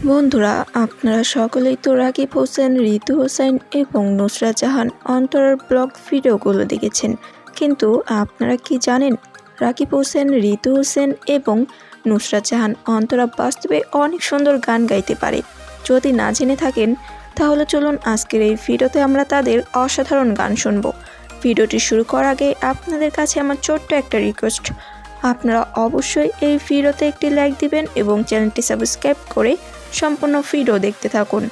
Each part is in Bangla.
বন্ধুরা, আপনারা সকলেই তো রাকিব হোসেন, ঋতু হোসেন এবং নুসরাত জাহান অন্তরার ব্লগ ভিডিওগুলো দেখেছেন। কিন্তু আপনারা কি জানেন, রাকিব হোসেন, ঋতু হোসেন এবং নুসরাত জাহান অন্তরা বাস্তবে অনেক সুন্দর গান গাইতে পারে। যদি না জেনে থাকেন তাহলে চলুন আজকের এই ভিডিওতে আমরা তাদের অসাধারণ গান শুনব। ভিডিওটি শুরু করার আগে আপনাদের কাছে আমার ছোট্ট একটা রিকোয়েস্ট, আপনারা অবশ্যই এই ভিডিওতে একটি লাইক দিবেন এবং চ্যানেলটি সাবস্ক্রাইব করে সম্পূর্ণ ভিডিও দেখতে থাকুন।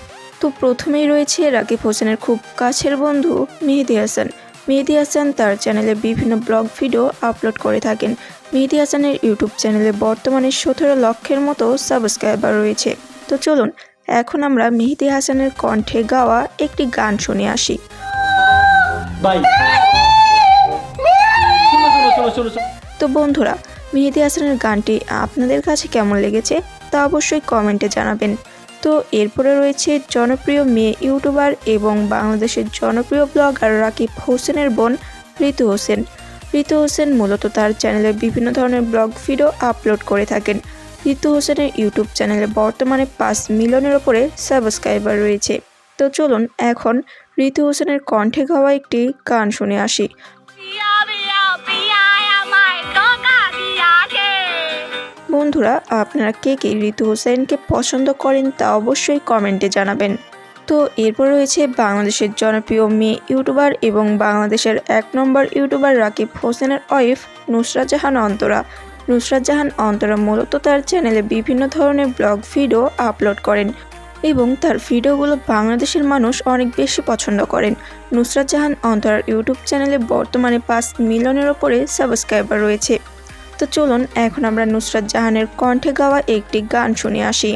তো প্রথমেই রয়েছে রাকিব হোসেনের খুব কাছের বন্ধু মেহেদী হাসান। মেহেদী হাসান তার চ্যানেলে বিভিন্ন ব্লগ ভিডিও আপলোড করে থাকেন। মেহেদী হাসানের ইউটিউব চ্যানেলে বর্তমানে 17 লক্ষের মতো সাবস্ক্রাইবার রয়েছে। তো চলুন এখন আমরা মেহেদী হাসানের কণ্ঠে গাওয়া একটি গান শুনে আসি। তো বন্ধুরা, মেহেদী হাসানের গানটি আপনাদের কাছে কেমন লেগেছে তা অবশ্যই কমেন্টে জানাবেন। তো এরপরে রয়েছে জনপ্রিয় মেয়ে ইউটিউবার এবং বাংলাদেশের জনপ্রিয় ব্লগার রাকিব হোসেনের বোন ঋতু হোসেন। ঋতু হোসেন মূলত তার চ্যানেলে বিভিন্ন ধরনের ব্লগ ভিডিও আপলোড করে থাকেন। ঋতু হোসেনের ইউটিউব চ্যানেলে বর্তমানে 5 মিলিয়নের ওপরে সাবস্ক্রাইবার রয়েছে। তো চলুন এখন ঋতু হোসেনের কণ্ঠে গাওয়া একটি গান শুনে আসি। বন্ধুরা, আপনারা কে কে ঋতু হোসেনকে পছন্দ করেন তা অবশ্যই কমেন্টে জানাবেন। তো এরপর রয়েছে বাংলাদেশের জনপ্রিয় মেয়ে ইউটিউবার এবং বাংলাদেশের 1 নম্বর ইউটিউবার রাকিব হোসেনের ওয়াইফ নুসরাত জাহান অন্তরা। নুসরাত জাহান অন্তরা মূলত তার চ্যানেলে বিভিন্ন ধরনের ব্লগ ভিডিও আপলোড করেন এবং তার ভিডিওগুলো বাংলাদেশের মানুষ অনেক বেশি পছন্দ করেন। নুসরাত জাহান অন্তরার ইউটিউব চ্যানেলে বর্তমানে 5 মিলিয়নের ওপরে সাবস্ক্রাইবার রয়েছে। তো চলুন এখন আমরা নুসরাত জাহানের কণ্ঠে গাওয়া একটি গান শুনে আসি।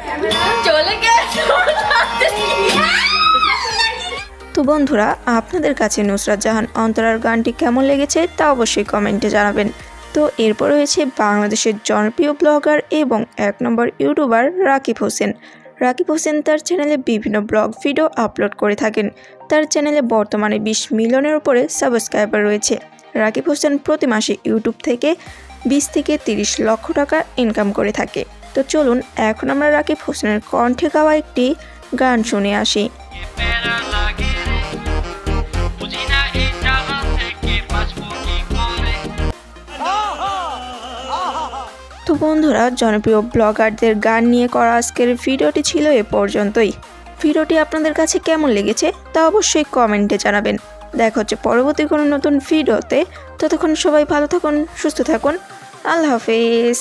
তো বন্ধুরা, আপনাদের কাছে নুসরাত জাহান অন্তরার গানটি কেমন লেগেছে তা অবশ্যই কমেন্টে জানাবেন। তো এরপর রয়েছে বাংলাদেশের জনপ্রিয় ব্লগার এবং 1 নম্বর ইউটিউবার রাকিব হোসেন। রাকিব হোসেন তার চ্যানেলে বিভিন্ন ব্লগ ভিডিও আপলোড করে থাকেন। তার চ্যানেলে বর্তমানে 20 মিলিয়নের উপরে সাবস্ক্রাইবার রয়েছে। রাকিব হোসেন প্রতি মাসে ইউটিউব থেকে 20 থেকে 30 লক্ষ টাকা ইনকাম করে থাকে। তো চলুন এখন আমরা রাকিব হোসেনের কণ্ঠে গাওয়া একটি গান শুনে আসি। তো বন্ধুরা, জনপ্রিয় ব্লগারদের গান নিয়ে করা আজকের ভিডিওটি ছিল এ পর্যন্তই। ভিডিওটি আপনাদের কাছে কেমন লেগেছে তা অবশ্যই কমেন্টে জানাবেন। দেখা হচ্ছে পরবর্তী কোনো নতুন ভিডিওতে। ততক্ষণ সবাই ভালো থাকুন, সুস্থ থাকুন। আল্লাহ হাফেজ।